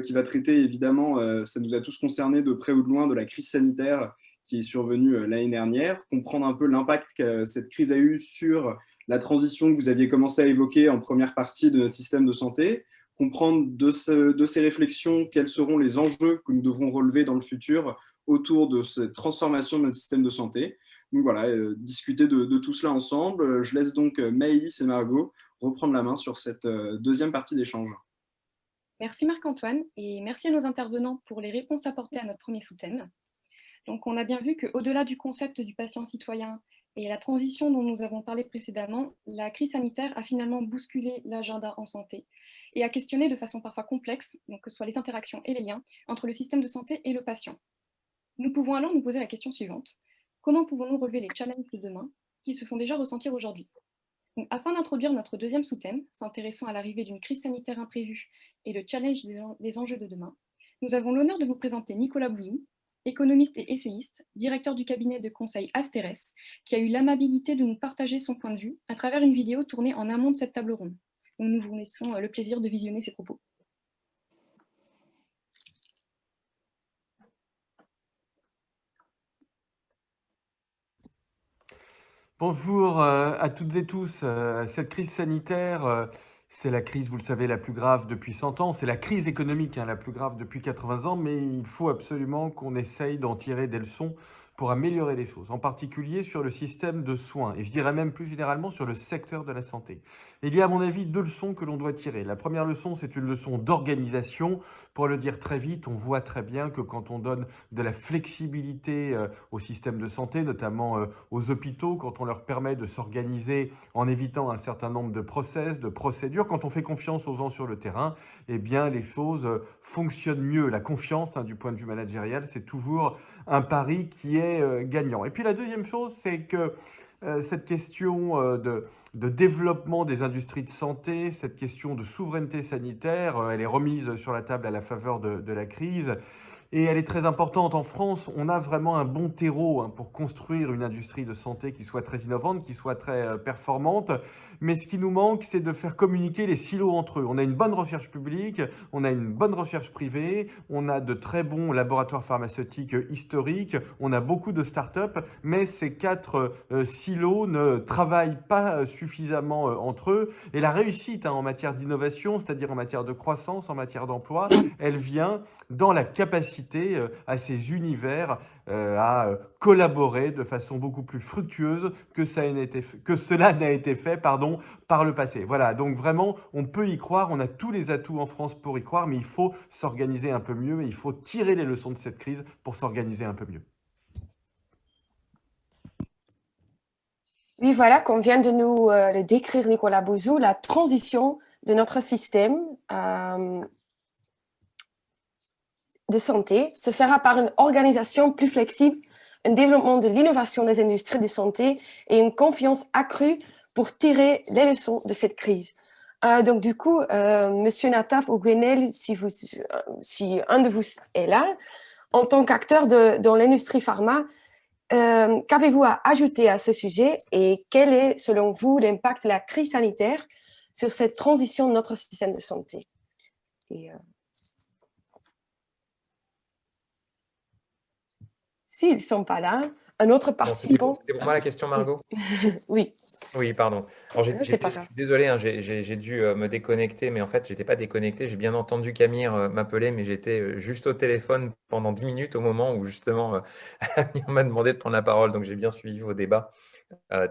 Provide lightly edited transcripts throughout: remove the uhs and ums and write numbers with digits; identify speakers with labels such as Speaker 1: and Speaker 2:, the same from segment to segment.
Speaker 1: qui va traiter évidemment, ça nous a tous concernés de près ou de loin, de la crise sanitaire qui est survenue l'année dernière, comprendre un peu l'impact que cette crise a eu sur la transition que vous aviez commencé à évoquer en première partie de notre système de santé, comprendre de ces réflexions quels seront les enjeux que nous devrons relever dans le futur autour de cette transformation de notre système de santé. Donc voilà, discuter de tout cela ensemble. Je laisse donc Maëlys et Margot reprendre la main sur cette deuxième partie d'échange.
Speaker 2: Merci Marc-Antoine et merci à nos intervenants pour les réponses apportées à notre premier sous-thème. Donc on a bien vu qu'au-delà du concept du patient citoyen et la transition dont nous avons parlé précédemment, la crise sanitaire a finalement bousculé l'agenda en santé et a questionné de façon parfois complexe, donc que ce soit les interactions et les liens entre le système de santé et le patient. Nous pouvons alors nous poser la question suivante. Comment pouvons-nous relever les challenges de demain qui se font déjà ressentir aujourd'hui? Donc, afin d'introduire notre deuxième sous-thème, s'intéressant à l'arrivée d'une crise sanitaire imprévue et le challenge des enjeux de demain, nous avons l'honneur de vous présenter Nicolas Bouzou, économiste et essayiste, directeur du cabinet de conseil Asterès, qui a eu l'amabilité de nous partager son point de vue à travers une vidéo tournée en amont de cette table ronde. Donc, nous vous laissons le plaisir de visionner ses propos.
Speaker 3: Bonjour à toutes et tous. Cette crise sanitaire, c'est la crise, vous le savez, la plus grave depuis 100 ans. C'est la crise économique la plus grave depuis 80 ans, mais il faut absolument qu'on essaye d'en tirer des leçons pour améliorer les choses, en particulier sur le système de soins, et je dirais même plus généralement sur le secteur de la santé. Il y a à mon avis deux leçons que l'on doit tirer. La première leçon, c'est une leçon d'organisation. Pour le dire très vite, on voit très bien que quand on donne de la flexibilité au système de santé, notamment aux hôpitaux, quand on leur permet de s'organiser en évitant un certain nombre de process, de procédures, quand on fait confiance aux gens sur le terrain, eh bien les choses fonctionnent mieux. La confiance, du point de vue managérial, c'est toujours un pari qui est gagnant. Et puis la deuxième chose, c'est que cette question de développement des industries de santé, cette question de souveraineté sanitaire, elle est remise sur la table à la faveur de la crise. Et elle est très importante. En France, on a vraiment un bon terreau pour construire une industrie de santé qui soit très innovante, qui soit très performante. Mais ce qui nous manque, c'est de faire communiquer les silos entre eux. On a une bonne recherche publique, on a une bonne recherche privée, on a de très bons laboratoires pharmaceutiques historiques, on a beaucoup de start-up, mais ces quatre silos ne travaillent pas suffisamment entre eux. Et la réussite en matière d'innovation, c'est-à-dire en matière de croissance, en matière d'emploi, elle vient dans la capacité à ces univers à collaborer de façon beaucoup plus fructueuse que cela n'a été fait par le passé. Voilà, donc vraiment, on peut y croire, on a tous les atouts en France pour y croire, mais il faut s'organiser un peu mieux et il faut tirer les leçons de cette crise pour s'organiser un peu mieux.
Speaker 4: Oui, voilà, comme vient de nous le décrire Nicolas Bouzou, la transition de notre système de santé se fera par une organisation plus flexible, un développement de l'innovation des industries de santé et une confiance accrue pour tirer les leçons de cette crise. Donc du coup, Monsieur Nataf ou Gwenel, si un de vous est là, en tant qu'acteur dans l'industrie pharma, qu'avez-vous à ajouter à ce sujet et quel est, selon vous, l'impact de la crise sanitaire sur cette transition de notre système de santé? S'ils ne sont pas là, un autre participant…
Speaker 5: C'était pour moi la question, Margot?
Speaker 4: Oui.
Speaker 5: Oui, pardon. Alors, je suis désolé, j'ai dû me déconnecter, mais en fait, je n'étais pas déconnecté. J'ai bien entendu Camille m'appeler, mais j'étais juste au téléphone pendant 10 minutes au moment où justement Amir m'a demandé de prendre la parole. Donc, j'ai bien suivi vos débats,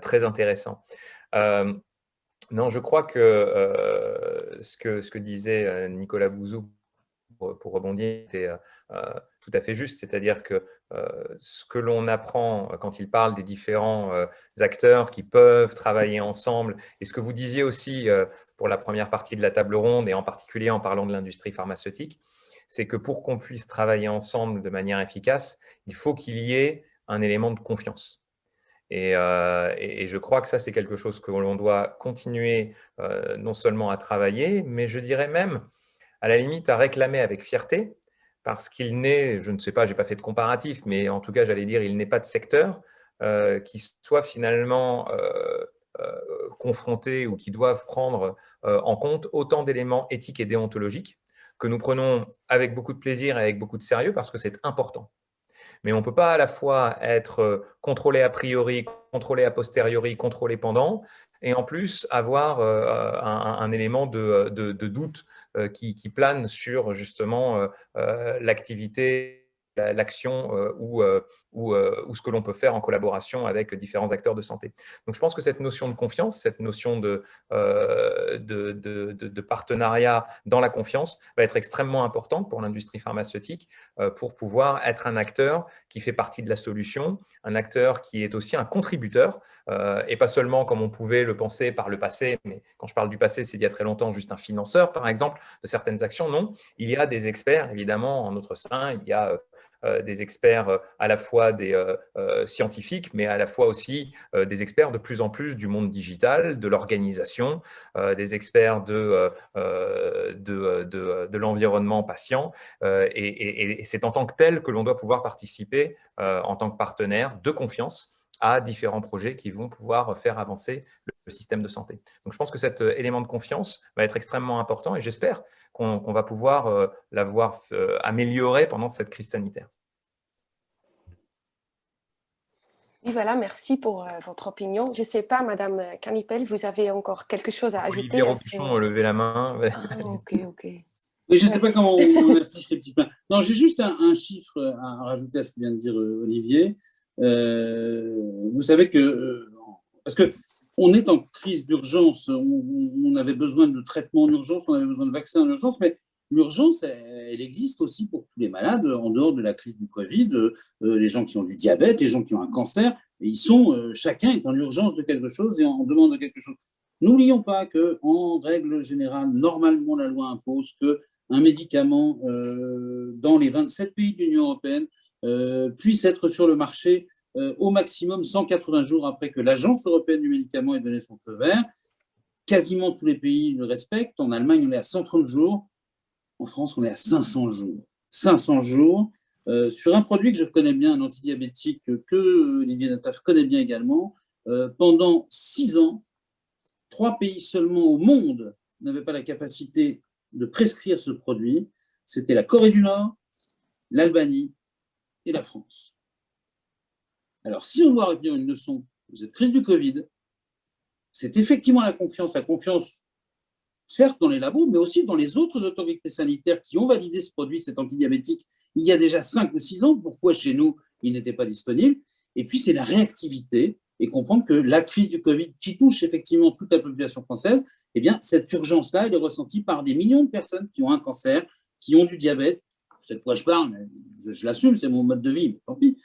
Speaker 5: très intéressants. Non, je crois que ce que disait Nicolas Bouzou, pour rebondir, était tout à fait juste. C'est-à-dire que ce que l'on apprend quand il parle des différents acteurs qui peuvent travailler ensemble, et ce que vous disiez aussi pour la première partie de la table ronde, et en particulier en parlant de l'industrie pharmaceutique, c'est que pour qu'on puisse travailler ensemble de manière efficace, il faut qu'il y ait un élément de confiance. Et je crois que ça, c'est quelque chose que l'on doit continuer non seulement à travailler, mais je dirais même, à la limite, à réclamer avec fierté, parce qu'il n'est, je ne sais pas, je n'ai pas fait de comparatif, mais en tout cas, j'allais dire, il n'est pas de secteur qui soit finalement confronté ou qui doivent prendre en compte autant d'éléments éthiques et déontologiques que nous prenons avec beaucoup de plaisir et avec beaucoup de sérieux parce que c'est important. Mais on ne peut pas à la fois être contrôlé a priori, contrôlé a posteriori, contrôlé pendant, et en plus avoir un élément de doute qui plane sur justement l'activité, l'action ou ce que l'on peut faire en collaboration avec différents acteurs de santé. Donc, je pense que cette notion de confiance, cette notion de partenariat dans la confiance va être extrêmement importante pour l'industrie pharmaceutique pour pouvoir être un acteur qui fait partie de la solution, un acteur qui est aussi un contributeur et pas seulement comme on pouvait le penser par le passé, mais quand je parle du passé, c'est d'il y a très longtemps, juste un financeur, par exemple, de certaines actions. Non, il y a des experts, évidemment, en notre sein, il y a des experts à la fois des scientifiques, mais à la fois aussi des experts de plus en plus du monde digital, de l'organisation, des experts de l'environnement patient. Et c'est en tant que tel que l'on doit pouvoir participer en tant que partenaire de confiance à différents projets qui vont pouvoir faire avancer le système de santé. Donc, je pense que cet élément de confiance va être extrêmement important et j'espère qu'on va pouvoir l'avoir amélioré pendant cette crise sanitaire.
Speaker 4: Oui, voilà, merci pour votre opinion. Je ne sais pas, Madame Canipel, vous avez encore quelque chose à ajouter?
Speaker 5: Olivier Robuchon, levez la main.
Speaker 4: Ah, ok.
Speaker 6: Mais je ne sais pas comment on affiche les petites mains. Non, j'ai juste un chiffre à rajouter à ce que vient de dire Olivier. Vous savez que, parce qu'on est en crise d'urgence, on avait besoin de traitements en urgence, on avait besoin de vaccins en urgence, mais l'urgence, elle existe aussi pour tous les malades, en dehors de la crise du Covid, les gens qui ont du diabète, les gens qui ont un cancer, et chacun est en urgence de quelque chose et en demande de quelque chose. N'oublions pas qu'en règle générale, normalement, la loi impose qu'un médicament dans les 27 pays de l'Union européenne puisse être sur le marché au maximum 180 jours après que l'Agence européenne du médicament ait donné son feu vert. Quasiment tous les pays le respectent. En Allemagne, on est à 130 jours. En France, on est à 500 jours. 500 jours sur un produit que je connais bien, un antidiabétique que Olivier Nataf connaît bien également. Pendant 6 ans, 3 pays seulement au monde n'avaient pas la capacité de prescrire ce produit. C'était la Corée du Nord, l'Albanie et la France. Alors, si on doit retenir une leçon de cette crise du Covid, c'est effectivement la confiance, certes dans les labos, mais aussi dans les autres autorités sanitaires qui ont validé ce produit, cet antidiabétique, il y a déjà 5 ou 6 ans. Pourquoi chez nous, il n'était pas disponible? Et puis, c'est la réactivité et comprendre que la crise du Covid, qui touche effectivement toute la population française, eh bien, cette urgence-là, elle est ressentie par des millions de personnes qui ont un cancer, qui ont du diabète. Je sais de quoi je parle, mais je l'assume, c'est mon mode de vie, mais tant pis.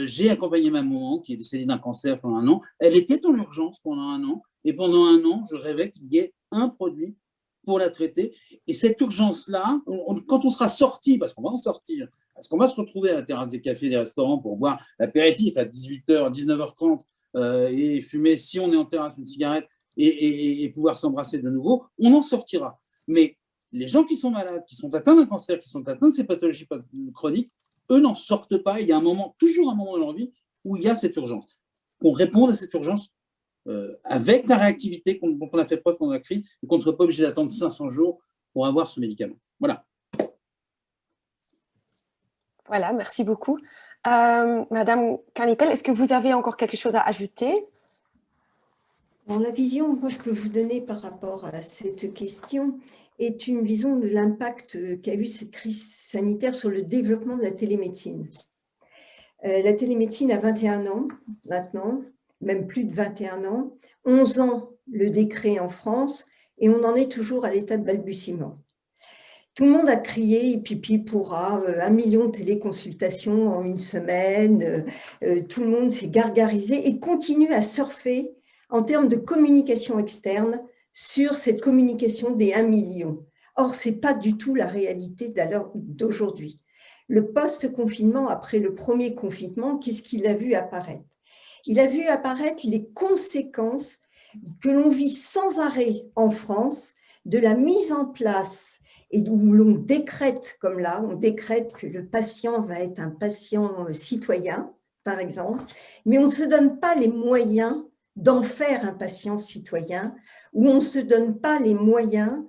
Speaker 6: J'ai accompagné ma maman qui est décédée d'un cancer pendant 1 an. Elle était en urgence pendant 1 an. Et pendant 1 an, je rêvais qu'il y ait un produit pour la traiter. Et cette urgence-là, quand on sera sorti, parce qu'on va en sortir, parce qu'on va se retrouver à la terrasse des cafés, des restaurants pour boire l'apéritif à 18h, 19h30 et fumer, si on est en terrasse, une cigarette et pouvoir s'embrasser de nouveau, on en sortira. Mais les gens qui sont malades, qui sont atteints d'un cancer, qui sont atteints de ces pathologies chroniques, eux n'en sortent pas. Il y a toujours un moment dans leur vie où il y a cette urgence. Qu'on réponde à cette urgence avec la réactivité dont on a fait preuve pendant la crise et qu'on ne soit pas obligé d'attendre 500 jours pour avoir ce médicament. Voilà.
Speaker 4: Voilà, merci beaucoup. Madame Canipel, est-ce que vous avez encore quelque chose à ajouter?
Speaker 7: Bon, la vision que je peux vous donner par rapport à cette question est une vision de l'impact qu'a eu cette crise sanitaire sur le développement de la télémédecine. La télémédecine a 21 ans maintenant, même plus de 21 ans, 11 ans le décret en France, et on en est toujours à l'état de balbutiement. Tout le monde a crié pipi pourra, 1 million de téléconsultations en 1 semaine, tout le monde s'est gargarisé et continue à surfer en termes de communication externe sur cette communication des 1 million. Or, ce n'est pas du tout la réalité d'aujourd'hui. Le post-confinement, après le premier confinement, qu'est-ce qu'il a vu apparaître? Il a vu apparaître les conséquences que l'on vit sans arrêt en France de la mise en place et où l'on décrète, comme là, on décrète que le patient va être un patient citoyen, par exemple, mais on ne se donne pas les moyens d'en faire un patient citoyen, ou on ne se donne pas les moyens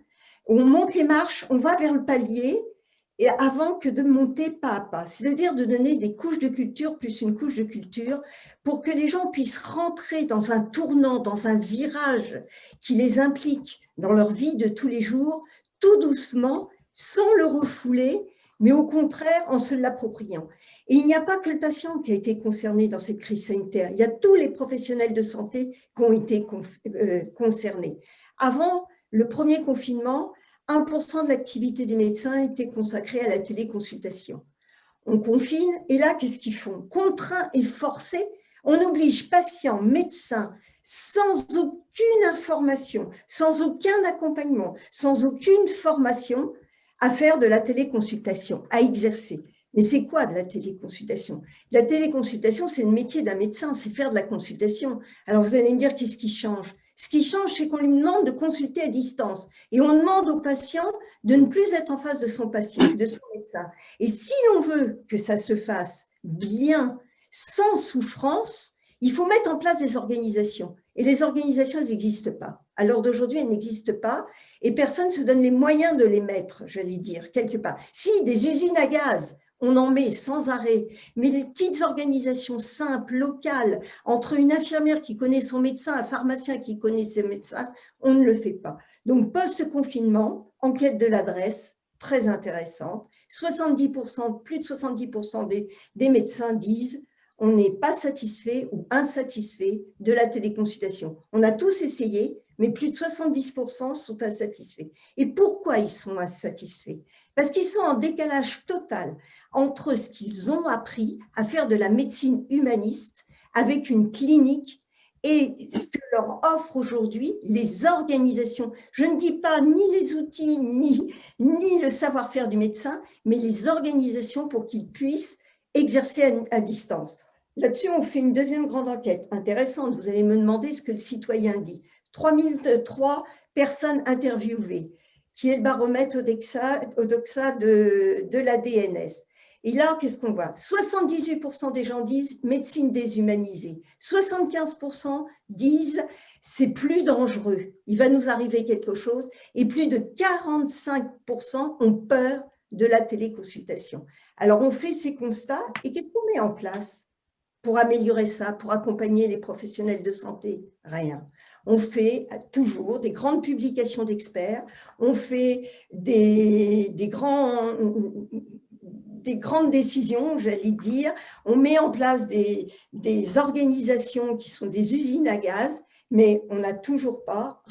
Speaker 7: On monte les marches, on va vers le palier, et avant que de monter pas à pas, c'est-à-dire de donner des couches de culture plus une couche de culture pour que les gens puissent rentrer dans un tournant, dans un virage qui les implique dans leur vie de tous les jours, tout doucement, sans le refouler, mais au contraire en se l'appropriant. Et il n'y a pas que le patient qui a été concerné dans cette crise sanitaire, il y a tous les professionnels de santé qui ont été concernés. Avant le premier confinement, 1% de l'activité des médecins était consacrée à la téléconsultation. On confine, et là, qu'est-ce qu'ils font? Contraints et forcés, on oblige patients, médecins, sans aucune information, sans aucun accompagnement, sans aucune formation, à faire de la téléconsultation, à exercer. Mais c'est quoi de la téléconsultation? La téléconsultation, c'est le métier d'un médecin, c'est faire de la consultation. Alors vous allez me dire, qu'est-ce qui change? Ce qui change, c'est qu'on lui demande de consulter à distance. Et on demande au patient de ne plus être en face de son patient, de son médecin. Et si l'on veut que ça se fasse bien, sans souffrance, il faut mettre en place des organisations. Et les organisations, elles n'existent pas. À l'heure d'aujourd'hui, elles n'existent pas. Et personne ne se donne les moyens de les mettre, j'allais dire, quelque part. Si, des usines à gaz, on en met sans arrêt, mais les petites organisations simples, locales, entre une infirmière qui connaît son médecin, un pharmacien qui connaît ses médecins, on ne le fait pas. Donc, post-confinement, enquête de l'adresse, très intéressante. 70%, plus de 70% des médecins disent on n'est pas satisfait ou insatisfait de la téléconsultation. On a tous essayé, mais plus de 70% sont insatisfaits. Et pourquoi ils sont insatisfaits? Parce qu'ils sont en décalage total entre ce qu'ils ont appris à faire de la médecine humaniste avec une clinique et ce que leur offrent aujourd'hui les organisations. Je ne dis pas ni les outils, ni le savoir-faire du médecin, mais les organisations pour qu'ils puissent exercer à distance. Là-dessus, on fait une deuxième grande enquête intéressante. Vous allez me demander ce que le citoyen dit. 3003 personnes interviewées, qui est le baromètre Odoxa de la DNS. Et là, qu'est-ce qu'on voit? 78% des gens disent médecine déshumanisée. 75% disent c'est plus dangereux, il va nous arriver quelque chose. Et plus de 45% ont peur de la téléconsultation. Alors, on fait ces constats et qu'est-ce qu'on met en place pour améliorer ça, pour accompagner les professionnels de santé? Rien. On fait toujours des grandes publications d'experts, on fait des grandes décisions, j'allais dire, on met en place des organisations qui sont des usines à gaz, mais on n'a toujours pas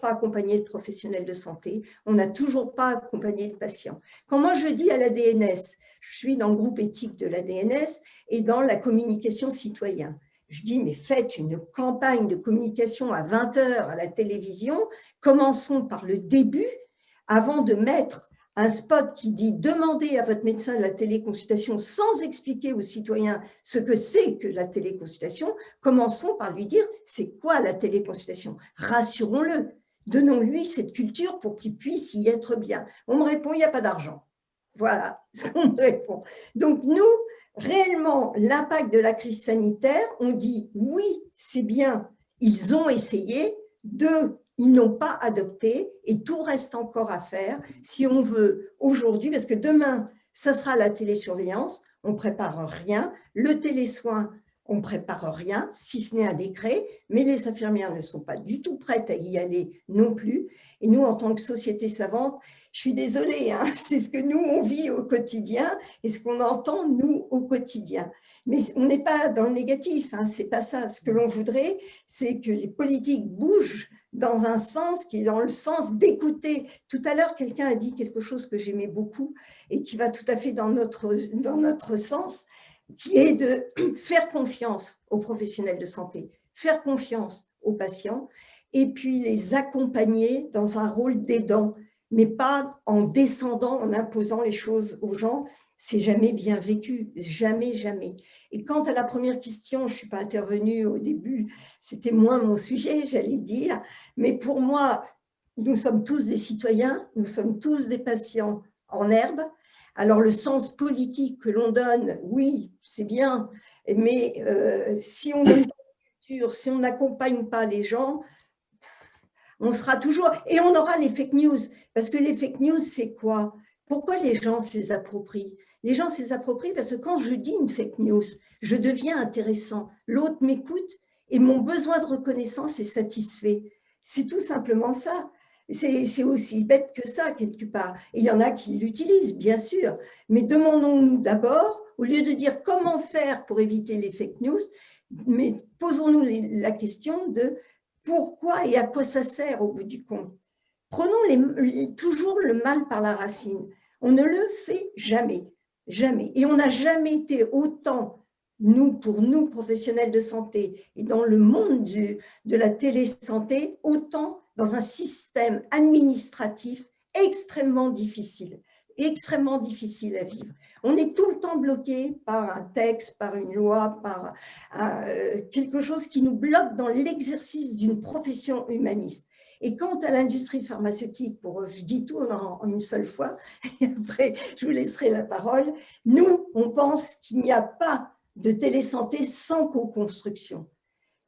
Speaker 7: accompagné le professionnel de santé, on n'a toujours pas accompagné le patient. Quand moi je dis à la DNS, je suis dans le groupe éthique de la DNS et dans la communication citoyenne, je dis, mais faites une campagne de communication à 20 h à la télévision, commençons par le début, avant de mettre un spot qui dit « Demandez à votre médecin de la téléconsultation » sans expliquer aux citoyens ce que c'est que la téléconsultation, commençons par lui dire « C'est quoi la téléconsultation ?» Rassurons-le, donnons-lui cette culture pour qu'il puisse y être bien. On me répond « Il n'y a pas d'argent ». Voilà ce qu'on me répond. Donc nous, réellement, l'impact de la crise sanitaire, on dit « Oui, c'est bien, ils ont essayé », ils n'ont pas adopté et tout reste encore à faire si on veut aujourd'hui, parce que demain, ça sera la télésurveillance, on ne prépare rien, le télésoin, on ne prépare rien, si ce n'est un décret, mais les infirmières ne sont pas du tout prêtes à y aller non plus. Et nous, en tant que société savante, je suis désolée, hein, c'est ce que nous, on vit au quotidien et ce qu'on entend, nous, au quotidien. Mais on n'est pas dans le négatif, hein, c'est pas ça. Ce que l'on voudrait, c'est que les politiques bougent dans un sens qui est dans le sens d'écouter. Tout à l'heure, quelqu'un a dit quelque chose que j'aimais beaucoup et qui va tout à fait dans notre sens, qui est de faire confiance aux professionnels de santé, faire confiance aux patients et puis les accompagner dans un rôle d'aidant, mais pas en descendant, en imposant les choses aux gens. C'est jamais bien vécu, jamais, jamais. Et quant à la première question, je ne suis pas intervenue au début, c'était moins mon sujet, j'allais dire, mais pour moi, nous sommes tous des citoyens, nous sommes tous des patients en herbe. Alors le sens politique que l'on donne, oui, c'est bien, mais si on donne pas de culture, si on n'accompagne pas les gens, On sera toujours… Et on aura les fake news. Parce que les fake news, c'est quoi? Pourquoi les gens se les approprient? Les gens se les approprient parce que quand je dis une fake news, je deviens intéressant. L'autre m'écoute et mon besoin de reconnaissance est satisfait. C'est tout simplement ça. C'est aussi bête que ça, quelque part. Et il y en a qui l'utilisent, bien sûr. Mais demandons-nous d'abord, au lieu de dire comment faire pour éviter les fake news, mais posons-nous la question de pourquoi et à quoi ça sert au bout du compte. Prenons toujours le mal par la racine. On ne le fait jamais, jamais. Et on n'a jamais été autant, pour nous, professionnels de santé, et dans le monde de la télésanté, autant dans un système administratif extrêmement difficile à vivre. On est tout le temps bloqué par un texte, par une loi, par quelque chose qui nous bloque dans l'exercice d'une profession humaniste. Et quant à l'industrie pharmaceutique, je dis tout en une seule fois, et après je vous laisserai la parole, nous, on pense qu'il n'y a pas de télésanté sans co-construction.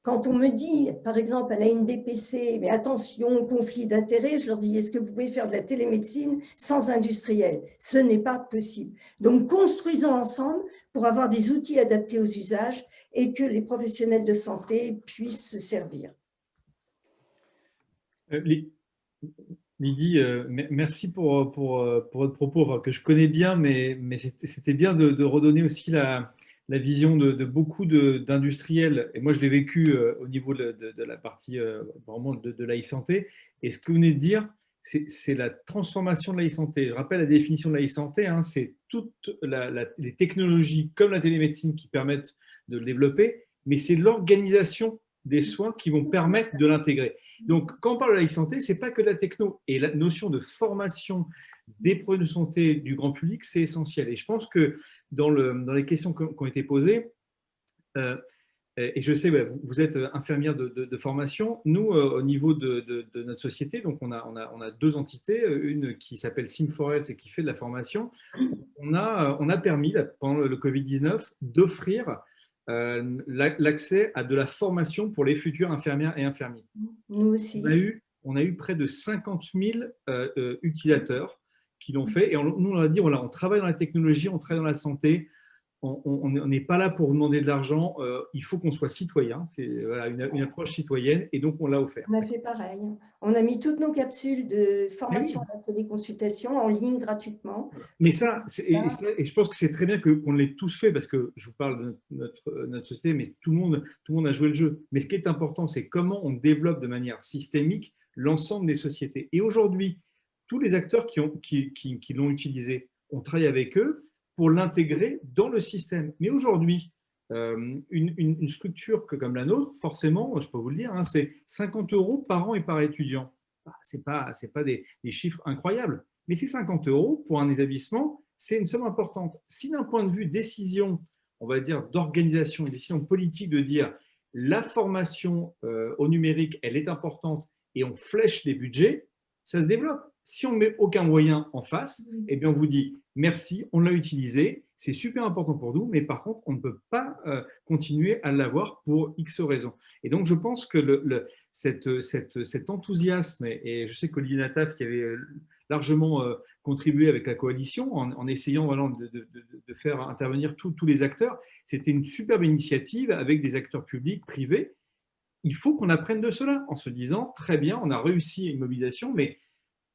Speaker 7: Quand on me dit, par exemple, à la NDPC, mais attention, conflit d'intérêts, je leur dis, est-ce que vous pouvez faire de la télémédecine sans industriel? Ce n'est pas possible. Donc, construisons ensemble pour avoir des outils adaptés aux usages et que les professionnels de santé puissent se servir.
Speaker 8: Lydie, merci pour votre propos, que je connais bien, mais c'était bien de redonner aussi la vision de beaucoup d'industriels. Et moi, je l'ai vécu au niveau de la partie vraiment de l'e-santé. Et ce que vous venez de dire, c'est la transformation de l'e-santé. Je rappelle la définition de l'e-santé, hein, c'est toutes les technologies comme la télémédecine qui permettent de le développer, mais c'est l'organisation des soins qui vont permettre de l'intégrer. Donc, quand on parle de la e-santé, ce n'est pas que de la techno. Et la notion de formation des produits de santé du grand public, c'est essentiel. Et je pense que dans les questions qui ont été posées, et je sais, vous êtes infirmière de formation. Nous, au niveau de notre société, donc on a deux entités, une qui s'appelle Sim4Health et qui fait de la formation. On a permis, pendant le Covid-19, d'offrir l'accès à de la formation pour les futures infirmières et infirmiers.
Speaker 7: Nous aussi.
Speaker 8: On a eu près de 50 000 utilisateurs qui l'ont fait. Et nous, on a dit, voilà, on travaille dans la technologie, on travaille dans la santé. On n'est pas là pour demander de l'argent. Il faut qu'on soit citoyen. C'est voilà, une approche citoyenne. Et donc, on l'a offert.
Speaker 7: On a fait pareil. On a mis toutes nos capsules de formation à la téléconsultation en ligne gratuitement.
Speaker 8: Mais ça, et je pense que c'est très bien qu'on l'ait tous fait, parce que je vous parle de notre société, mais tout le monde a joué le jeu. Mais ce qui est important, c'est comment on développe de manière systémique l'ensemble des sociétés. Et aujourd'hui, tous les acteurs qui l'ont utilisé, on travaille avec eux pour l'intégrer dans le système. Mais aujourd'hui, une structure comme la nôtre, forcément, je peux vous le dire, hein, c'est 50 € par an et par étudiant. Ce n'est pas des chiffres incroyables, mais ces 50 € pour un établissement, c'est une somme importante. Si d'un point de vue décision, on va dire d'organisation, une décision politique de dire la formation au numérique, elle est importante et on flèche les budgets, ça se développe. Si on ne met aucun moyen en face, eh bien on vous dit merci, on l'a utilisé, c'est super important pour nous, mais par contre, on ne peut pas continuer à l'avoir pour X raisons. Et donc, je pense que cet enthousiasme, et je sais qu'Olivier Nataf, qui avait largement contribué avec la coalition, en essayant vraiment de faire intervenir tous les acteurs, c'était une superbe initiative avec des acteurs publics, privés. Il faut qu'on apprenne de cela en se disant, très bien, on a réussi une mobilisation, mais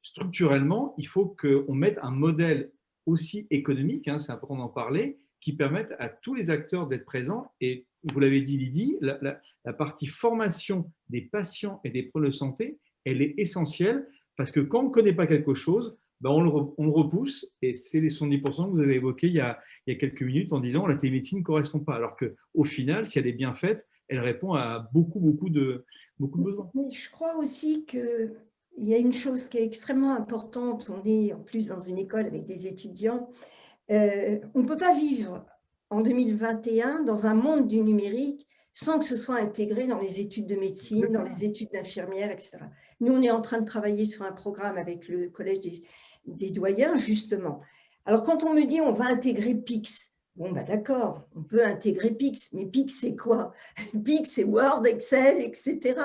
Speaker 8: structurellement, il faut qu'on mette un modèle aussi économique, hein, c'est important d'en parler, qui permette à tous les acteurs d'être présents. Et vous l'avez dit, Lydie, la partie formation des patients et des preneurs de santé, elle est essentielle, parce que quand on ne connaît pas quelque chose, ben on le repousse, et c'est les 70% que vous avez évoqués il y a quelques minutes en disant la télémédecine ne correspond pas, alors qu'au final, si elle est bien faite, elle répond à beaucoup de besoins.
Speaker 7: Mais je crois aussi qu'il y a une chose qui est extrêmement importante. On est en plus dans une école avec des étudiants. On ne peut pas vivre en 2021 dans un monde du numérique sans que ce soit intégré dans les études de médecine, dans les études d'infirmière, etc. Nous, on est en train de travailler sur un programme avec le Collège des doyens, justement. Alors, quand on me dit on va intégrer PIX, Bon, bah d'accord, on peut intégrer Pix, mais Pix, c'est quoi? Pix, c'est Word, Excel, etc.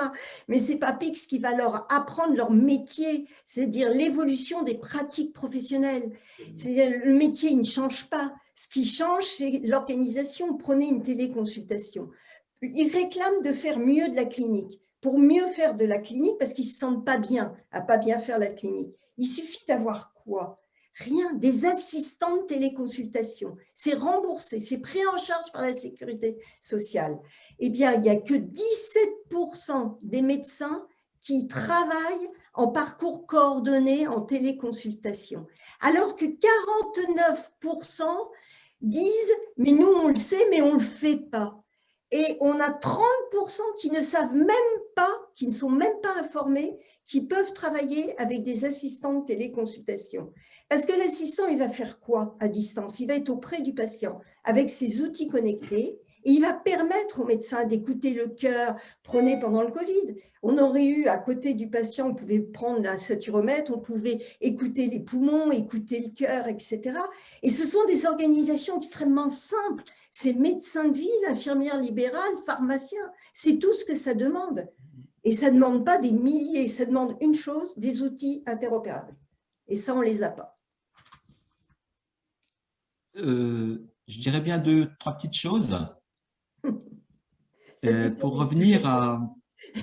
Speaker 7: Mais ce n'est pas Pix qui va leur apprendre leur métier, c'est-à-dire l'évolution des pratiques professionnelles. C'est-à-dire le métier, il ne change pas. Ce qui change, c'est l'organisation. Prenez une téléconsultation. Ils réclament de faire mieux de la clinique. Pour mieux faire de la clinique, parce qu'ils ne se sentent pas bien à pas bien faire la clinique. Il suffit d'avoir quoi? Rien, des assistants de téléconsultation. C'est remboursé, c'est pris en charge par la sécurité sociale. Eh bien, il n'y a que 17% des médecins qui travaillent en parcours coordonné en téléconsultation, alors que 49% disent « mais nous, on le sait, mais on ne le fait pas ». Et on a 30% qui ne savent même pas, qui ne sont même pas informés, qui peuvent travailler avec des assistants de téléconsultation. Parce que l'assistant, il va faire quoi à distance? Il va être auprès du patient avec ses outils connectés et il va permettre au médecin d'écouter le cœur. Prenez pendant le Covid, on aurait eu à côté du patient, on pouvait prendre un saturomètre, on pouvait écouter les poumons, écouter le cœur, etc. Et ce sont des organisations extrêmement simples. C'est médecin de ville, infirmière libérale, pharmacien, c'est tout ce que ça demande. Et ça ne demande pas des milliers, ça demande une chose, des outils interopérables. Et ça, on ne les a pas.
Speaker 9: Je dirais bien 2-3 petites choses. Pour revenir à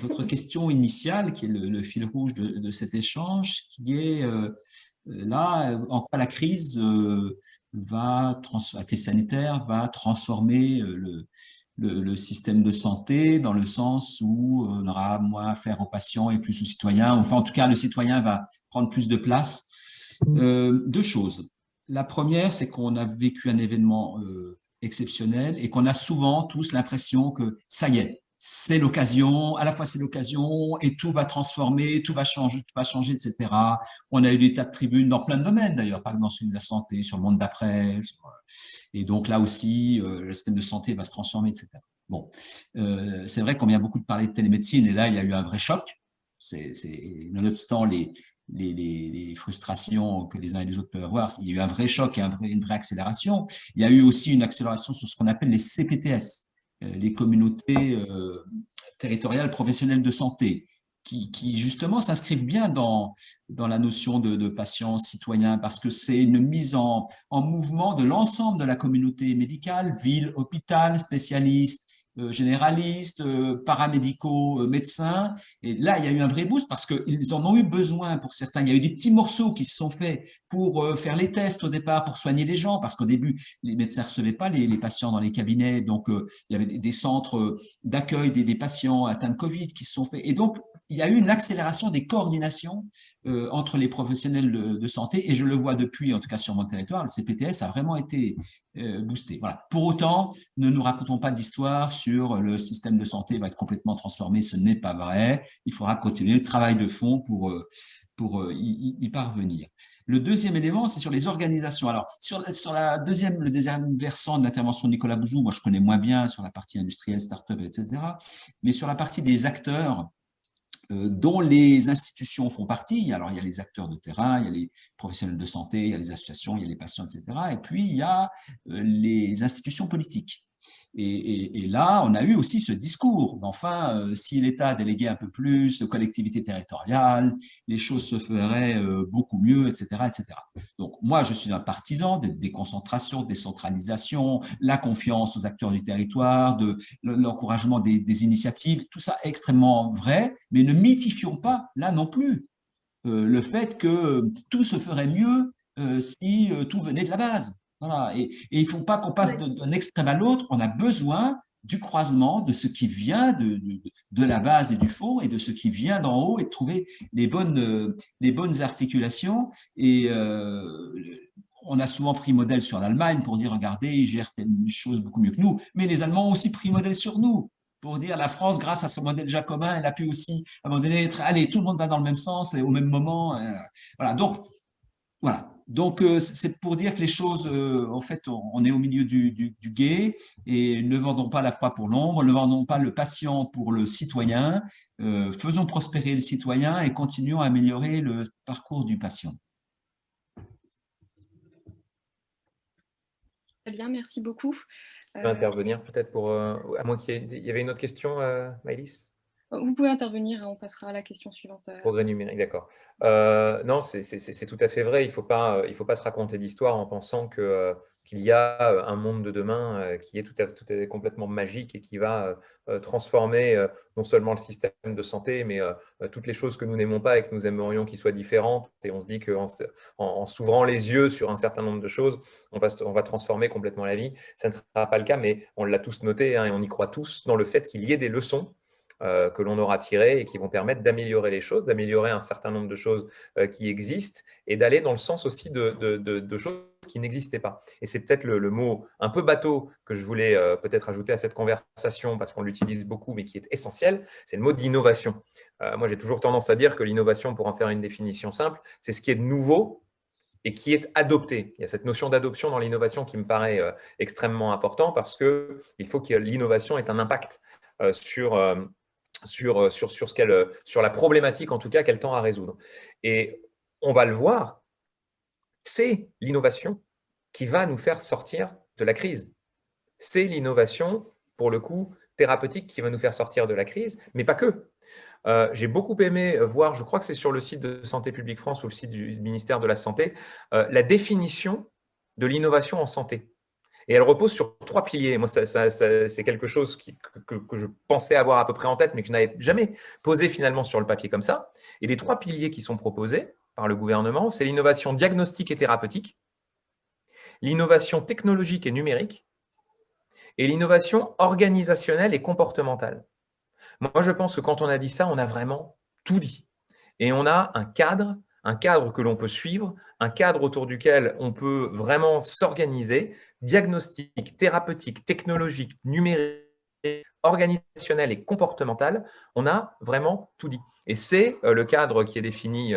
Speaker 9: votre question initiale, qui est le fil rouge de cet échange, qui est là, en quoi la crise la crise sanitaire va transformer le système de santé, dans le sens où on aura moins à faire aux patients et plus aux citoyens. Enfin, en tout cas, le citoyen va prendre plus de place. 2 choses. La première, c'est qu'on a vécu un événement exceptionnel et qu'on a souvent tous l'impression que ça y est, c'est l'occasion, à la fois c'est l'occasion et tout va transformer, tout va changer, etc. On a eu des tas de tribunes dans plein de domaines d'ailleurs, par exemple dans celui de la santé, sur le monde d'après. Et donc là aussi, le système de santé va se transformer, etc. Bon, c'est vrai qu'on vient beaucoup de parler de télémédecine et là, il y a eu un vrai choc. Nonobstant les frustrations que les uns et les autres peuvent avoir, il y a eu un vrai choc et une vraie accélération. Il y a eu aussi une accélération sur ce qu'on appelle les CPTS, les communautés territoriales professionnelles de santé, qui justement s'inscrivent bien dans la notion de patient citoyen, parce que c'est une mise en mouvement de l'ensemble de la communauté médicale, ville, hôpital, spécialistes, généralistes, paramédicaux, médecins. Et là, il y a eu un vrai boost parce qu'ils en ont eu besoin pour certains. Il y a eu des petits morceaux qui se sont faits pour faire les tests au départ, pour soigner les gens, parce qu'au début, les médecins ne recevaient pas les patients dans les cabinets. Donc, il y avait des centres d'accueil des patients atteints de Covid qui se sont faits. Et donc, il y a eu une accélération des coordinations entre les professionnels de santé, et je le vois depuis, en tout cas sur mon territoire, le CPTS a vraiment été boosté. Voilà. Pour autant, ne nous racontons pas d'histoire sur le système de santé va être complètement transformé, ce n'est pas vrai. Il faudra continuer le travail de fond pour y parvenir. Le deuxième élément, c'est sur les organisations. Alors, sur le deuxième versant de l'intervention de Nicolas Bouzou, moi je connais moins bien sur la partie industrielle, start-up, etc., mais sur la partie des acteurs, dont les institutions font partie. Alors, il y a les acteurs de terrain, il y a les professionnels de santé, il y a les associations, il y a les patients, etc. Et puis, il y a les institutions politiques. Et là, on a eu aussi ce discours. Enfin, si l'État déléguait un peu plus de collectivités territoriales, les choses se feraient beaucoup mieux, etc., etc. Donc, moi, je suis un partisan de déconcentration, de décentralisation, la confiance aux acteurs du territoire, de l'encouragement des initiatives. Tout ça est extrêmement vrai, mais ne mythifions pas, là non plus, le fait que tout se ferait mieux si tout venait de la base. Voilà. Et il ne faut pas qu'on passe d'un extrême à l'autre. On a besoin du croisement de ce qui vient de la base et du fond, et de ce qui vient d'en haut, et de trouver les bonnes articulations. Et on a souvent pris modèle sur l'Allemagne pour dire, regardez, ils gèrent telle chose beaucoup mieux que nous. Mais les Allemands ont aussi pris modèle sur nous, pour dire la France, grâce à son modèle jacobin, elle a pu aussi, à un moment donné, allez, tout le monde va dans le même sens et au même moment. Voilà. Donc, voilà. Donc, c'est pour dire que les choses, en fait, on est au milieu du gué, et ne vendons pas la foi pour l'ombre, ne vendons pas le patient pour le citoyen, faisons prospérer le citoyen et continuons à améliorer le parcours du patient.
Speaker 2: Très bien, merci beaucoup.
Speaker 5: Je peux intervenir peut-être pour… à moins qu'il y avait une autre question, Maëlys?
Speaker 2: Vous pouvez intervenir, on passera à la question suivante.
Speaker 5: Progrès numérique, d'accord. Non, c'est tout à fait vrai. Il faut pas se raconter d'histoire en pensant qu'il y a un monde de demain qui est tout à fait complètement magique et qui va transformer non seulement le système de santé, mais toutes les choses que nous n'aimons pas et que nous aimerions qu'ils soient différentes. Et on se dit qu'en s'ouvrant les yeux sur un certain nombre de choses, on va transformer complètement la vie. Ça ne sera pas le cas, mais on l'a tous noté hein, et on y croit tous dans le fait qu'il y ait des leçons que l'on aura tirées et qui vont permettre d'améliorer les choses, d'améliorer un certain nombre de choses qui existent et d'aller dans le sens aussi de choses qui n'existaient pas. Et c'est peut-être le mot un peu bateau que je voulais peut-être ajouter à cette conversation parce qu'on l'utilise beaucoup mais qui est essentiel, c'est le mot d'innovation. Moi, j'ai toujours tendance à dire que l'innovation, pour en faire une définition simple, c'est ce qui est de nouveau et qui est adopté. Il y a cette notion d'adoption dans l'innovation qui me paraît extrêmement important parce qu'il faut que l'innovation ait un impact sur la problématique en tout cas qu'elle tend à résoudre. Et on va le voir, c'est l'innovation qui va nous faire sortir de la crise. C'est l'innovation, pour le coup, thérapeutique qui va nous faire sortir de la crise, mais pas que. J'ai beaucoup aimé voir, je crois que c'est sur le site de Santé publique France ou le site du ministère de la Santé, la définition de l'innovation en santé. Et elle repose sur 3 piliers. Moi, c'est quelque chose que je pensais avoir à peu près en tête, mais que je n'avais jamais posé finalement sur le papier comme ça. Et les 3 piliers qui sont proposés par le gouvernement, c'est l'innovation diagnostique et thérapeutique, l'innovation technologique et numérique, et l'innovation organisationnelle et comportementale. Moi, je pense que quand on a dit ça, on a vraiment tout dit. Et on a un cadre que l'on peut suivre, un cadre autour duquel on peut vraiment s'organiser, diagnostic, thérapeutique, technologique, numérique, organisationnel et comportemental, on a vraiment tout dit. Et c'est le cadre qui est défini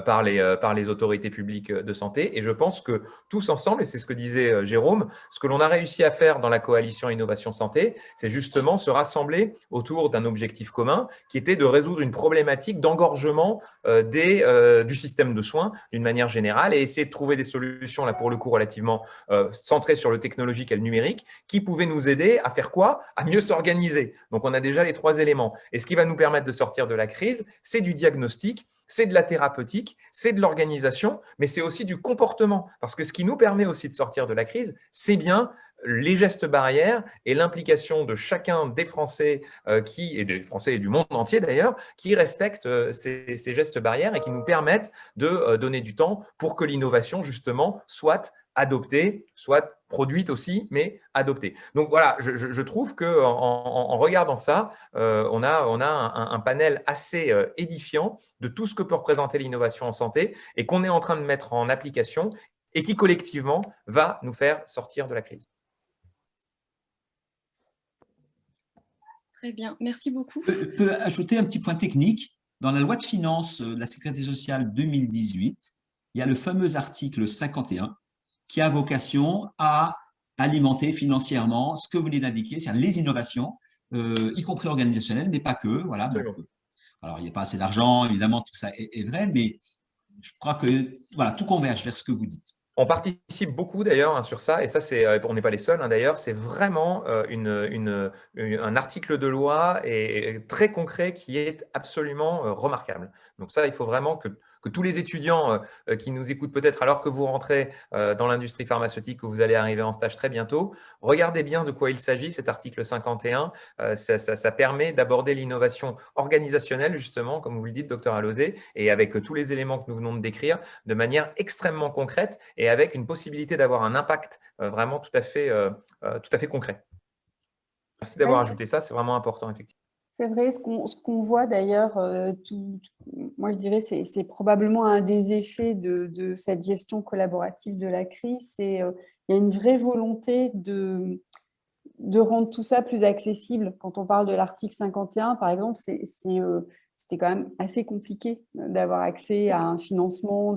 Speaker 5: par les autorités publiques de santé. Et je pense que tous ensemble, et c'est ce que disait Jérôme, ce que l'on a réussi à faire dans la coalition Innovation Santé, c'est justement se rassembler autour d'un objectif commun qui était de résoudre une problématique d'engorgement du système de soins d'une manière générale et essayer de trouver des solutions, là pour le coup relativement centrées sur le technologique et le numérique, qui pouvaient nous aider à faire quoi? À mieux s'organiser. Donc, on a déjà les 3 éléments. Et ce qui va nous permettre de sortir de la crise, c'est du diagnostic, c'est de la thérapeutique, c'est de l'organisation, mais c'est aussi du comportement. Parce que ce qui nous permet aussi de sortir de la crise, c'est bien les gestes barrières et l'implication de chacun des Français et des Français et du monde entier d'ailleurs, qui respectent ces gestes barrières et qui nous permettent de donner du temps pour que l'innovation justement soit adoptée, soit produite aussi, mais adoptée. Donc voilà, je trouve qu'en regardant ça, on a un panel assez édifiant de tout ce que peut représenter l'innovation en santé et qu'on est en train de mettre en application et qui collectivement va nous faire sortir de la crise.
Speaker 2: Très bien, merci beaucoup.
Speaker 9: Je peux ajouter un petit point technique. Dans la loi de finances de la Sécurité sociale 2018, il y a le fameux article 51 qui a vocation à alimenter financièrement ce que vous venez d'indiquer, c'est-à-dire les innovations, y compris organisationnelles, mais pas que. Voilà. Donc, alors, il n'y a pas assez d'argent, évidemment, tout ça est vrai, mais je crois que voilà, tout converge vers ce que vous dites.
Speaker 5: On participe beaucoup d'ailleurs sur ça, et ça, on n'est pas les seuls d'ailleurs, c'est vraiment un article de loi et très concret qui est absolument remarquable. Donc ça, il faut vraiment que tous les étudiants qui nous écoutent peut-être alors que vous rentrez dans l'industrie pharmaceutique, que vous allez arriver en stage très bientôt, regardez bien de quoi il s'agit, cet article 51. Ça permet d'aborder l'innovation organisationnelle, justement, comme vous le dites, docteur Alauzet, et avec tous les éléments que nous venons de décrire, de manière extrêmement concrète et avec une possibilité d'avoir un impact vraiment tout à fait concret. Merci d'avoir ajouté ça, c'est vraiment important, effectivement.
Speaker 10: C'est vrai, ce qu'on voit d'ailleurs, moi je dirais c'est probablement un des effets de cette gestion collaborative de la crise, il y a une vraie volonté de rendre tout ça plus accessible. Quand on parle de l'article 51, par exemple, c'était quand même assez compliqué d'avoir accès à un financement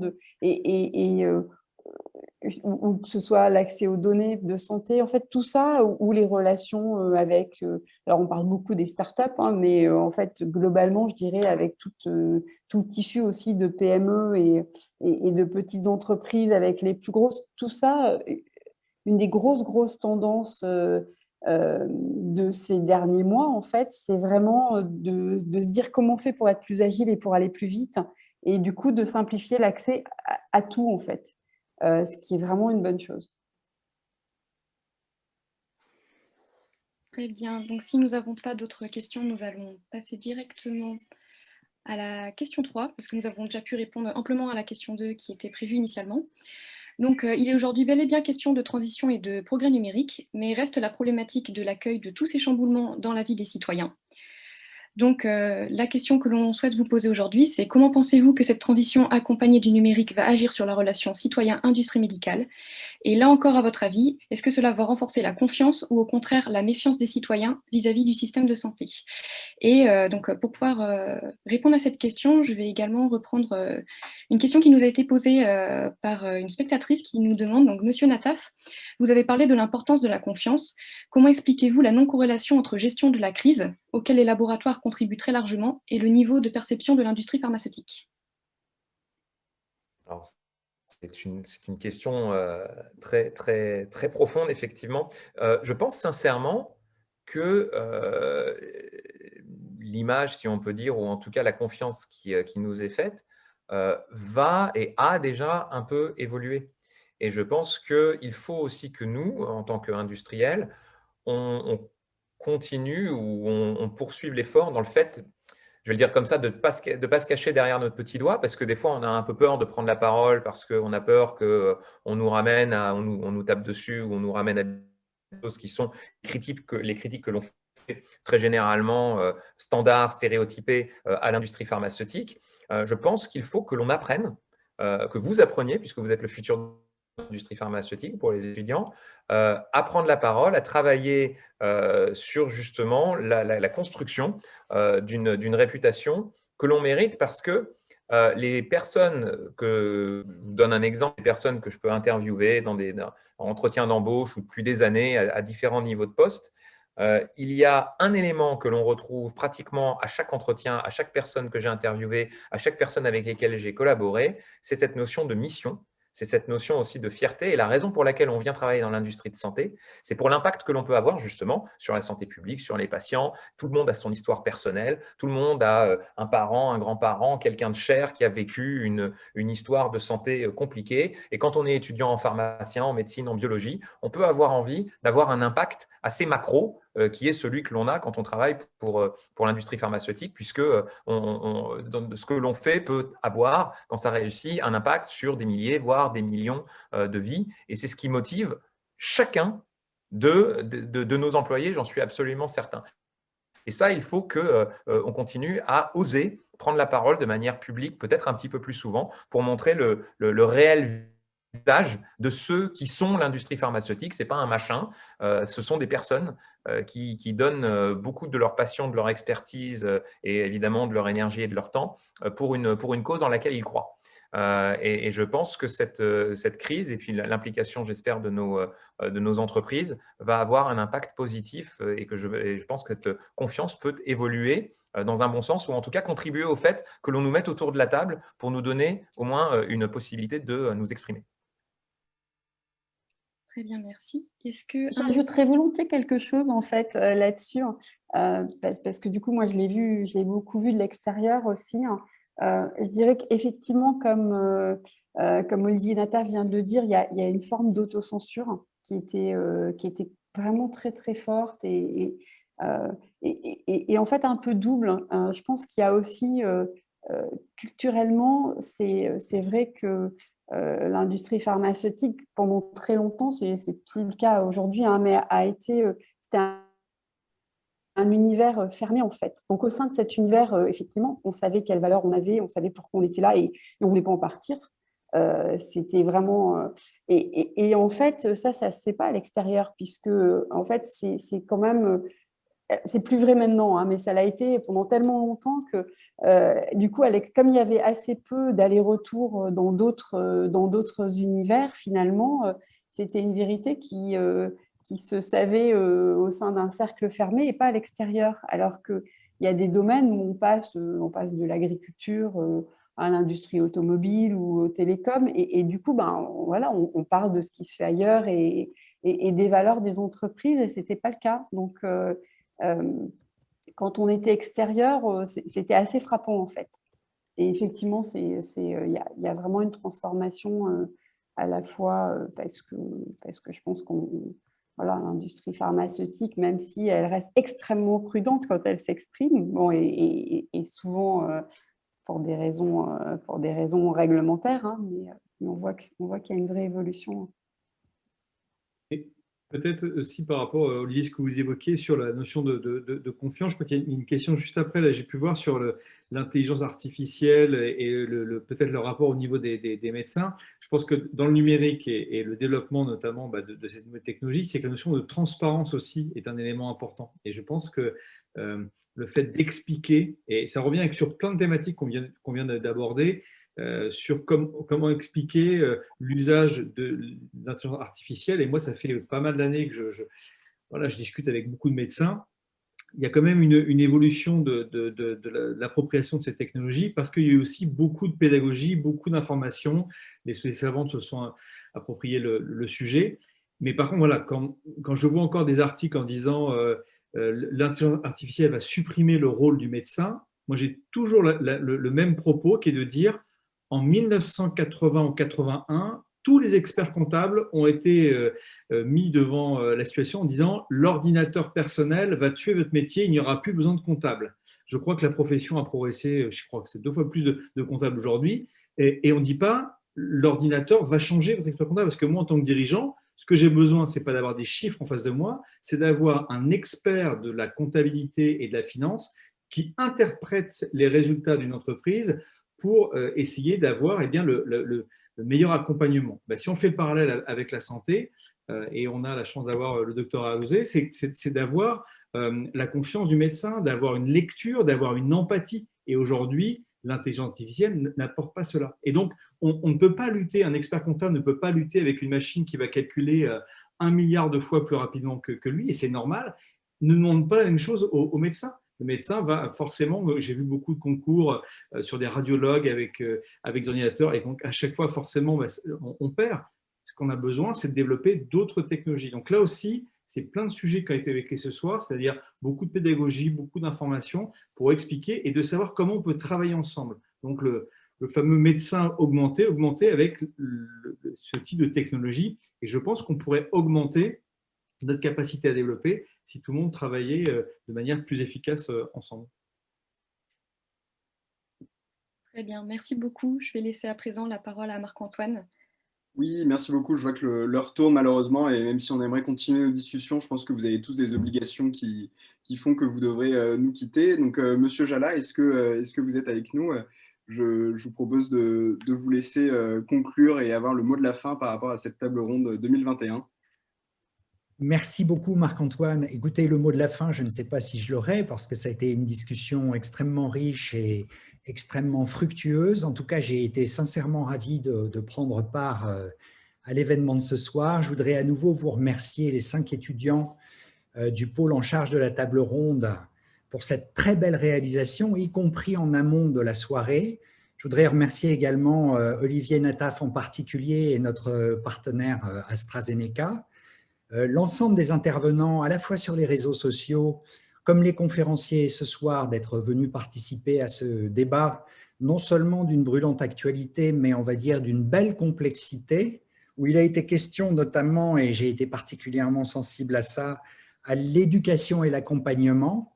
Speaker 10: ou que ce soit l'accès aux données de santé, en fait, tout ça, ou les relations avec… alors, on parle beaucoup des startups, mais en fait, globalement, je dirais, avec tout le tissu aussi de PME et de petites entreprises avec les plus grosses, tout ça, une des grosses tendances de ces derniers mois, en fait, c'est vraiment de se dire comment on fait pour être plus agile et pour aller plus vite, et du coup de simplifier l'accès à tout, en fait, ce qui est vraiment une bonne chose.
Speaker 2: Très bien. Donc, si nous n'avons pas d'autres questions, nous allons passer directement à la question 3, parce que nous avons déjà pu répondre amplement à la question 2 qui était prévue initialement. Donc, il est aujourd'hui bel et bien question de transition et de progrès numérique, mais reste la problématique de l'accueil de tous ces chamboulements dans la vie des citoyens. Donc, la question que l'on souhaite vous poser aujourd'hui, c'est comment pensez-vous que cette transition accompagnée du numérique va agir sur la relation citoyen-industrie médicale? Et là encore, à votre avis, est-ce que cela va renforcer la confiance ou au contraire la méfiance des citoyens vis-à-vis du système de santé? Et donc, pour pouvoir répondre à cette question, je vais également reprendre une question qui nous a été posée par une spectatrice qui nous demande, donc Monsieur Nataf, vous avez parlé de l'importance de la confiance. Comment expliquez-vous la non-corrélation entre gestion de la crise, auquel les laboratoires contribuent très largement, et le niveau de perception de l'industrie pharmaceutique?
Speaker 5: Alors, c'est une question très profonde, effectivement. Je pense sincèrement que l'image, si on peut dire, ou en tout cas la confiance qui nous est faite, va et a déjà un peu évolué. Et je pense qu'il faut aussi que nous, en tant qu'industriels, on continue ou on poursuive l'effort dans le fait, je vais le dire comme ça, de ne pas se cacher derrière notre petit doigt, parce que des fois, on a un peu peur de prendre la parole, parce qu'on a peur qu'on nous ramène, on nous tape dessus, ou on nous ramène à des choses qui sont les critiques que l'on fait très généralement standards, stéréotypés à l'industrie pharmaceutique. Je pense qu'il faut que l'on apprenne, que vous appreniez, puisque vous êtes le futur de l'industrie pharmaceutique pour les étudiants, à prendre la parole, à travailler sur justement la construction d'une réputation que l'on mérite, parce que les personnes je vous donne un exemple, les personnes que je peux interviewer dans en entretien d'embauche ou depuis des années à différents niveaux de poste, il y a un élément que l'on retrouve pratiquement à chaque entretien, à chaque personne que j'ai interviewée, à chaque personne avec laquelle j'ai collaboré, c'est cette notion de mission. C'est cette notion aussi de fierté. Et la raison pour laquelle on vient travailler dans l'industrie de santé, c'est pour l'impact que l'on peut avoir justement sur la santé publique, sur les patients. Tout le monde a son histoire personnelle. Tout le monde a un parent, un grand-parent, quelqu'un de cher qui a vécu une histoire de santé compliquée. Et quand on est étudiant en pharmacien, en médecine, en biologie, on peut avoir envie d'avoir un impact assez macro qui est celui que l'on a quand on travaille pour l'industrie pharmaceutique, puisque ce que l'on fait peut avoir, quand ça réussit, un impact sur des milliers, voire des millions de vies. Et c'est ce qui motive chacun de nos employés, j'en suis absolument certain. Et ça, il faut qu'on continue à oser prendre la parole de manière publique, peut-être un petit peu plus souvent, pour montrer le réel visage de ceux qui sont l'industrie pharmaceutique. Ce n'est pas un machin, ce sont des personnes qui donnent beaucoup de leur passion, de leur expertise et évidemment de leur énergie et de leur temps pour une cause dans laquelle ils croient. Et je pense que cette crise et puis l'implication, j'espère, de nos entreprises va avoir un impact positif et je pense que cette confiance peut évoluer dans un bon sens, ou en tout cas contribuer au fait que l'on nous mette autour de la table pour nous donner au moins une possibilité de nous exprimer.
Speaker 2: Très bien, merci. Est-ce que...
Speaker 10: J'ajouterais volontiers quelque chose en fait là-dessus, parce que du coup, moi, je l'ai beaucoup vu de l'extérieur aussi. Je dirais qu'effectivement, comme Olivier Nataf vient de le dire, il y a une forme d'autocensure qui était vraiment très, très forte et en fait un peu double. Je pense qu'il y a aussi, culturellement, c'est vrai que l'industrie pharmaceutique, pendant très longtemps, c'est plus le cas aujourd'hui, hein, mais c'était un univers fermé en fait. Donc au sein de cet univers, effectivement, on savait quelle valeur on avait, on savait pourquoi on était là et on ne voulait pas en partir. C'était vraiment… et en fait, ça ne se sait pas à l'extérieur, puisque en fait, c'est quand même… C'est plus vrai maintenant, hein, mais ça l'a été pendant tellement longtemps que, du coup, comme il y avait assez peu d'allers-retours dans d'autres univers, finalement, c'était une vérité qui se savait au sein d'un cercle fermé et pas à l'extérieur. Alors qu'il y a des domaines où on passe de l'agriculture à l'industrie automobile ou aux télécoms, et du coup, ben, voilà, on parle de ce qui se fait ailleurs, et et des valeurs des entreprises, et ce n'était pas le cas. Donc, quand on était extérieur, c'était assez frappant en fait. Et effectivement, il y a vraiment une transformation à la fois parce que je pense voilà, l'industrie pharmaceutique, même si elle reste extrêmement prudente quand elle s'exprime, bon, et souvent pour des raisons réglementaires, hein, mais on voit qu'il y a une vraie évolution.
Speaker 8: Et peut-être aussi par rapport, Olivier, ce que vous évoquiez sur la notion de confiance, je crois qu'il y a une question juste après, là j'ai pu voir sur l'intelligence artificielle et peut-être le rapport au niveau des médecins. Je pense que dans le numérique et le développement notamment de cette nouvelle technologie, c'est que la notion de transparence aussi est un élément important. Et je pense que le fait d'expliquer, et ça revient sur plein de thématiques qu'on vient d'aborder, sur comment expliquer l'usage de l'intelligence artificielle. Et moi, ça fait pas mal d'années que je discute avec beaucoup de médecins. Il y a quand même une évolution de l'appropriation de ces technologies parce qu'il y a eu aussi beaucoup de pédagogie, beaucoup d'informations. Les sociétés savantes se sont appropriées le sujet. Mais par contre, voilà, quand je vois encore des articles en disant l'intelligence artificielle va supprimer le rôle du médecin, moi j'ai toujours le même propos qui est de dire en 1980 ou 81, tous les experts comptables ont été mis devant la situation en disant l'ordinateur personnel va tuer votre métier, il n'y aura plus besoin de comptables. Je crois que la profession a progressé, je crois que c'est 2 fois plus de comptables aujourd'hui, et on ne dit pas l'ordinateur va changer votre expert comptable, parce que moi en tant que dirigeant, ce que j'ai besoin, ce n'est pas d'avoir des chiffres en face de moi, c'est d'avoir un expert de la comptabilité et de la finance qui interprète les résultats d'une entreprise pour essayer d'avoir le meilleur accompagnement. Si on fait le parallèle avec la santé, et on a la chance d'avoir le docteur Aouzé, c'est d'avoir la confiance du médecin, d'avoir une lecture, d'avoir une empathie. Et aujourd'hui, l'intelligence artificielle n'apporte pas cela. Et donc, on ne peut pas lutter, un expert comptable ne peut pas lutter avec une machine qui va calculer 1 milliard de fois plus rapidement que lui, et c'est normal. Ne demande pas la même chose aux médecins. Le médecin va forcément, j'ai vu beaucoup de concours sur des radiologues avec des ordinateurs, et donc à chaque fois, forcément, on perd. Ce qu'on a besoin, c'est de développer d'autres technologies. Donc là aussi, c'est plein de sujets qui ont été évoqués ce soir, c'est-à-dire beaucoup de pédagogie, beaucoup d'informations pour expliquer et de savoir comment on peut travailler ensemble. Donc le fameux médecin augmenté avec ce type de technologie. Et je pense qu'on pourrait augmenter notre capacité à développer si tout le monde travaillait de manière plus efficace ensemble.
Speaker 2: Très bien, merci beaucoup. Je vais laisser à présent la parole à Marc-Antoine.
Speaker 1: Oui, merci beaucoup. Je vois que l'heure tourne malheureusement, et même si on aimerait continuer nos discussions, je pense que vous avez tous des obligations qui font que vous devrez nous quitter. Donc, Monsieur Jallat, est-ce que vous êtes avec nous? Je vous propose de vous laisser conclure et avoir le mot de la fin par rapport à cette table ronde 2021.
Speaker 11: Merci beaucoup Marc-Antoine. Écoutez, le mot de la fin, je ne sais pas si je l'aurai parce que ça a été une discussion extrêmement riche et extrêmement fructueuse. En tout cas, j'ai été sincèrement ravi de prendre part à l'événement de ce soir. Je voudrais à nouveau vous remercier, les 5 étudiants du pôle en charge de la table ronde, pour cette très belle réalisation, y compris en amont de la soirée. Je voudrais remercier également Olivier Nataf en particulier et notre partenaire AstraZeneca. L'ensemble des intervenants, à la fois sur les réseaux sociaux, comme les conférenciers ce soir, d'être venus participer à ce débat, non seulement d'une brûlante actualité, mais on va dire d'une belle complexité, où il a été question notamment, et j'ai été particulièrement sensible à ça, à l'éducation et l'accompagnement.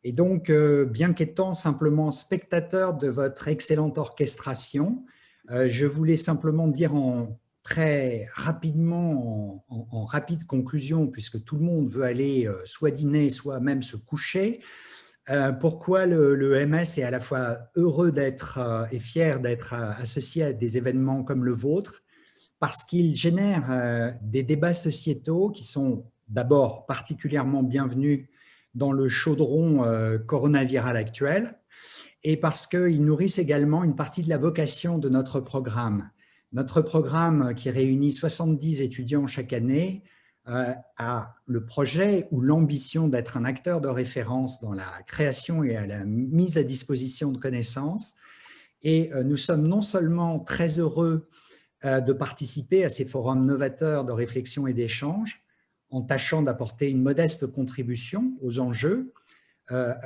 Speaker 11: Et donc, bien qu'étant simplement spectateur de votre excellente orchestration, je voulais simplement dire très rapidement, en rapide conclusion, puisque tout le monde veut aller soit dîner, soit même se coucher, pourquoi le MS est à la fois heureux d'être et fier d'être associé à des événements comme le vôtre, parce qu'il génère des débats sociétaux qui sont d'abord particulièrement bienvenus dans le chaudron coronaviral actuel, et parce qu'ils nourrissent également une partie de la vocation de notre programme. Notre programme, qui réunit 70 étudiants chaque année, a le projet ou l'ambition d'être un acteur de référence dans la création et à la mise à disposition de connaissances. Et nous sommes non seulement très heureux de participer à ces forums novateurs de réflexion et d'échange, en tâchant d'apporter une modeste contribution aux enjeux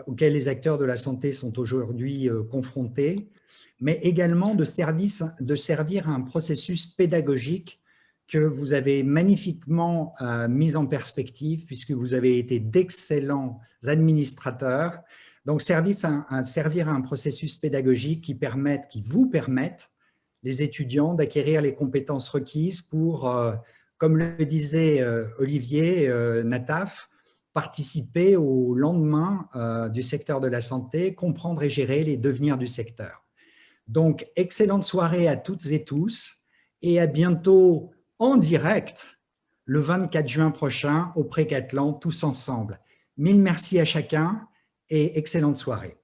Speaker 11: auxquels les acteurs de la santé sont aujourd'hui confrontés, mais également de servir à un processus pédagogique que vous avez magnifiquement mis en perspective, puisque vous avez été d'excellents administrateurs. Donc, servir à un processus pédagogique qui vous permette, les étudiants, d'acquérir les compétences requises pour, comme le disait Olivier Nataf, participer au lendemain du secteur de la santé, comprendre et gérer les devenirs du secteur. Donc, excellente soirée à toutes et tous et à bientôt en direct le 24 juin prochain au Pré-Cattelan, tous ensemble. Mille merci à chacun et excellente soirée.